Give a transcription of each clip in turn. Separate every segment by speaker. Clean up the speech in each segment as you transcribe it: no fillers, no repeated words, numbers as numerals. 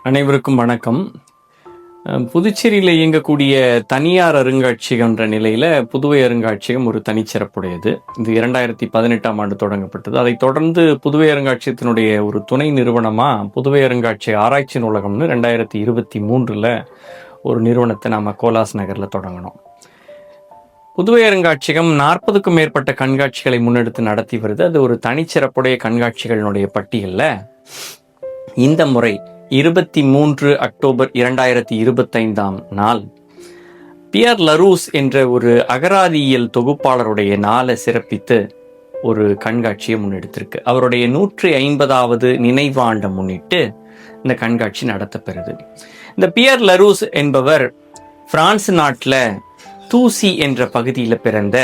Speaker 1: அனைவருக்கும் வணக்கம். புதுச்சேரியில் இயங்கக்கூடிய தனியார் அருங்காட்சியகம்ன்ற நிலையில் புதுவை அருங்காட்சியகம் ஒரு தனிச்சிறப்புடையது. இது 2018ஆம் ஆண்டு தொடங்கப்பட்டது. அதைத் தொடர்ந்து புதுவை அருங்காட்சியகத்தினுடைய ஒரு துணை நிறுவனமாக புதுவை அருங்காட்சியக ஆராய்ச்சி நூலகம்னு 2023 ஒரு நிறுவனத்தை நாம் கோலாஸ் நகரில் தொடங்கினோம். புதுவை அருங்காட்சியகம் 40க்கும் மேற்பட்ட கண்காட்சிகளை முன்னெடுத்து நடத்தி வருது. அது ஒரு தனிச்சிறப்புடைய கண்காட்சிகளினுடைய பட்டியலில் இந்த முறை 23 அக்டோபர் 2025ஆம் நாள் பியர் லரூஸ் என்ற ஒரு அகராதியியல் தொகுப்பாளருடைய நாளை சிறப்பித்து ஒரு கண்காட்சியை முன்னெடுத்திருக்கு. அவருடைய 150வது நினைவாண்டை முன்னிட்டு இந்த கண்காட்சி நடத்தப்பெறுது. இந்த பியர் லரூஸ் என்பவர் பிரான்ஸ் நாட்டில் தூசி என்ற பகுதியில் பிறந்த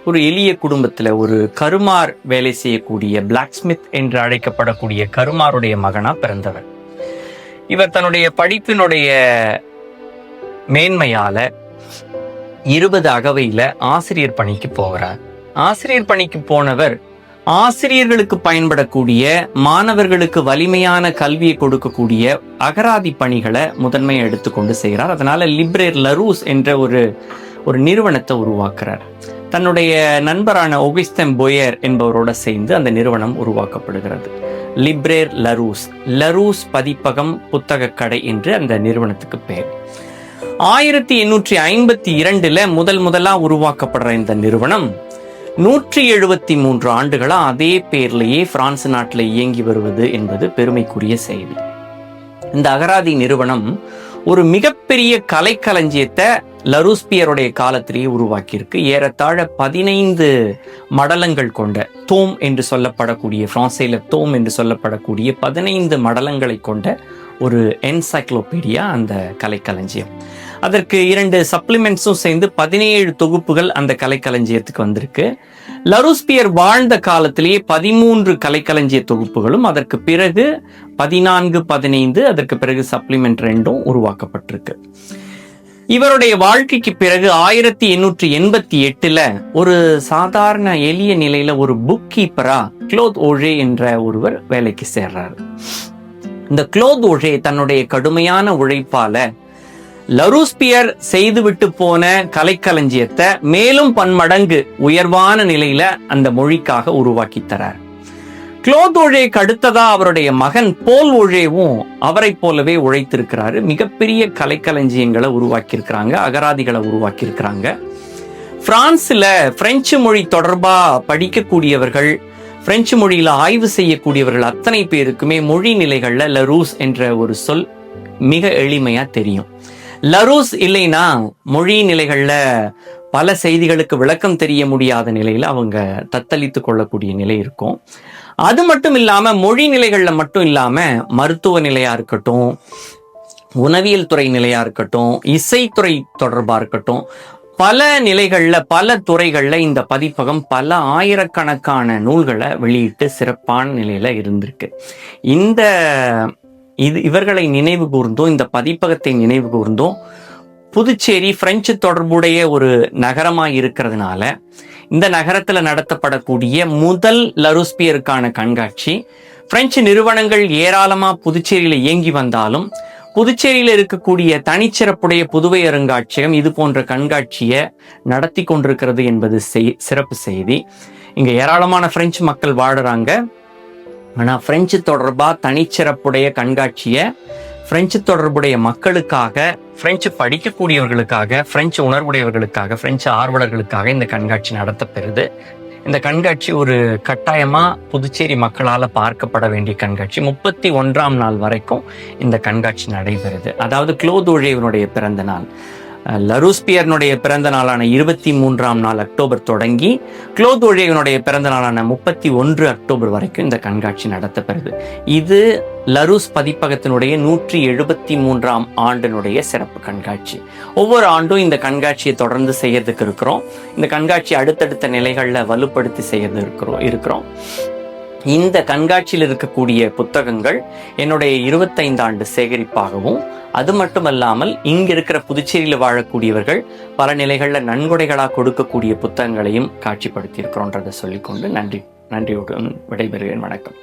Speaker 1: ஒரு எளிய குடும்பத்தில் ஒரு கருமார் வேலை செய்யக்கூடிய பிளாக்ஸ்மித் என்று அழைக்கப்படக்கூடிய கருமாருடைய மகனாக பிறந்தவர். இவர் தன்னுடைய படிப்பினுடைய மேன்மையால 20 அகவையில் ஆசிரியர் பணிக்கு போகிறார். ஆசிரியர் பணிக்கு போனவர் ஆசிரியர்களுக்கு பயன்படக்கூடிய, மாணவர்களுக்கு வலிமையான கல்வியை கொடுக்கக்கூடிய அகராதி பணிகளை முதன்மையை எடுத்துக்கொண்டு செய்கிறார். அதனால லிப்ரேர் லரூஸ் என்ற ஒரு நிறுவனத்தை உருவாக்குறார். தன்னுடைய நண்பரான ஒகிஸ்தன் போயர் என்பவரோட சேர்ந்து அந்த நிறுவனம் உருவாக்கப்படுகிறது. லிப்ரேர் லரூஸ், லரூஸ் பதிப்பகம் புத்தக கடை என்று அந்த நிறுவனத்துக்கு பேர். 1852 முதலா உருவாக்கப்படுற இந்த நிறுவனம் 173 ஆண்டுகளா அதே பேர்லேயே பிரான்ஸ் நாட்டில் இயங்கி வருவது என்பது பெருமைக்குரிய செய்தி. இந்த அகராதி நிறுவனம் ஒரு மிகப்பெரிய கலைக்களஞ்சியத்தை லரூஸ்பியருடைய காலத்திலேயே உருவாக்கியிருக்கு. ஏறத்தாழ 15 மடலங்கள் கொண்ட தோம் என்று சொல்லப்படக்கூடிய, பிரான்சில் தோம் என்று சொல்லப்படக்கூடிய 15 மடலங்களை கொண்ட ஒரு என்சைக்ளோபீடியா அந்த கலைக்களஞ்சியம். அதற்கு 2 சப்ளிமெண்ட்ஸும் சேர்ந்து 17 தொகுப்புகள் அந்த கலைக்களஞ்சியத்துக்கு வந்திருக்கு. லரூஸ்பியர் வாழ்ந்த காலத்திலேயே 13 கலைக்களஞ்சிய தொகுப்புகளும், அதற்கு பிறகு 14, 15, அதற்கு பிறகு சப்ளிமெண்ட் 2 உருவாக்கப்பட்டிருக்கு. இவருடைய வாழ்க்கைக்கு பிறகு 1888 ஒரு சாதாரண எளிய நிலையில ஒரு புக் கீப்பரா க்ளோத் ஓழே என்ற ஒருவர் வேலைக்கு சேர்றாரு. இந்த க்ளோத் ஓழே தன்னுடைய கடுமையான உழைப்பால லரூஸ்பியர் செய்துவிட்டு போன கலைக்களஞ்சியத்தை மேலும் பன்மடங்கு உயர்வான நிலையில அந்த மொழிக்காக உருவாக்கி தரார். க்ளோத் ஓழேக்கு அடுத்ததா அவருடைய மகன் போல் ஓழேவும் அவரை போலவே உழைத்திருக்கிறாரு. மிகப்பெரிய கலைக்களஞ்சியங்களை உருவாக்கியிருக்கிறாங்க, அகராதிகளை உருவாக்கியிருக்கிறாங்க. பிரான்ஸ்ல பிரெஞ்சு மொழி தொடர்பா படிக்கக்கூடியவர்கள், பிரெஞ்சு மொழியில ஆய்வு செய்யக்கூடியவர்கள் அத்தனை பேருக்குமே மொழி நிலைகள்ல லரூஸ் என்ற ஒரு சொல் மிக எளிமையா தெரியும். லரூஸ் இல்லைன்னா மொழி நிலைகள்ல பல செய்திகளுக்கு விளக்கம் தெரிய முடியாத நிலையில அவங்க தத்தளித்து கொள்ளக்கூடிய நிலை இருக்கும். அது மட்டும் இல்லாம மொழி நிலைகள்ல மட்டும் இல்லாம மருத்துவ நிலையா இருக்கட்டும், உணவியல் துறை நிலையா இருக்கட்டும், இசைத்துறை தொடர்பா இருக்கட்டும், பல நிலைகள்ல பல துறைகள்ல இந்த பதிப்பகம் பல ஆயிரக்கணக்கான நூல்களை வெளியிட்டு சிறப்பான நிலையில இருந்திருக்கு. இவர்களை நினைவு கூர்ந்தோம், இந்த பதிப்பகத்தை நினைவு கூர்ந்தோம். புதுச்சேரி பிரெஞ்சு தொடர்புடைய ஒரு நகரமாக இருக்கிறதுனால இந்த நகரத்தில் நடத்தப்படக்கூடிய முதல் லரூஸ்பியருக்கான கண்காட்சி. பிரெஞ்சு நிறுவனங்கள் ஏராளமா புதுச்சேரியில இயங்கி வந்தாலும் புதுச்சேரியில் இருக்கக்கூடிய தனிச்சிறப்புடைய புதுவை அருங்காட்சியகம் இது போன்ற கண்காட்சியை நடத்தி கொண்டிருக்கிறது என்பது சிறப்பு செய்தி. இங்க ஏராளமான பிரெஞ்சு மக்கள் வாடுறாங்க. ஆனால் பிரெஞ்சு தொடர்பாக தனிச்சிறப்புடைய கண்காட்சியை பிரெஞ்சு தொடர்புடைய மக்களுக்காக, பிரெஞ்சு படிக்கக்கூடியவர்களுக்காக, பிரெஞ்சு உணர்வுடையவர்களுக்காக, பிரெஞ்சு ஆர்வலர்களுக்காக இந்த கண்காட்சி நடத்தப்பெறுது. இந்த கண்காட்சி ஒரு கட்டாயமாக புதுச்சேரி மக்களால் பார்க்கப்பட வேண்டிய கண்காட்சி. 31ஆம் நாள் வரைக்கும் இந்த கண்காட்சி நடைபெறுது. அதாவது க்ளோத் ஓழேவினுடைய பிறந்த நாள், லரூஸ்பியர்னுடைய பிறந்த நாளான 23ஆம் நாள் அக்டோபர் தொடங்கி க்ளோத் ஓழேவினுடைய பிறந்த நாளான 31 அக்டோபர் வரைக்கும் இந்த கண்காட்சி நடத்தப்பெறுது. இது லரூஸ் பதிப்பகத்தினுடைய 173ஆம் ஆண்டினுடைய சிறப்பு கண்காட்சி. ஒவ்வொரு ஆண்டும் இந்த கண்காட்சியை தொடர்ந்து செய்யறதுக்கு இருக்கிறோம். இந்த கண்காட்சி அடுத்தடுத்த நிலைகளில் வலுப்படுத்தி செய்யறது இருக்கிறோம். இந்த கண்காட்சியில் இருக்கக்கூடிய புத்தகங்கள் என்னுடைய 25 ஆண்டு சேகரிப்பாகவும், அது மட்டுமல்லாமல் இங்க இருக்கிற புதுச்சேரியில் வாழக்கூடியவர்கள் பல நிலைகளில் நன்கொடைகளாக கொடுக்கக்கூடிய புத்தகங்களையும் காட்சிப்படுத்தி இருக்கிறோன்றதை சொல்லிக்கொண்டு நன்றியோடு விடைபெறுகிறேன். வணக்கம்.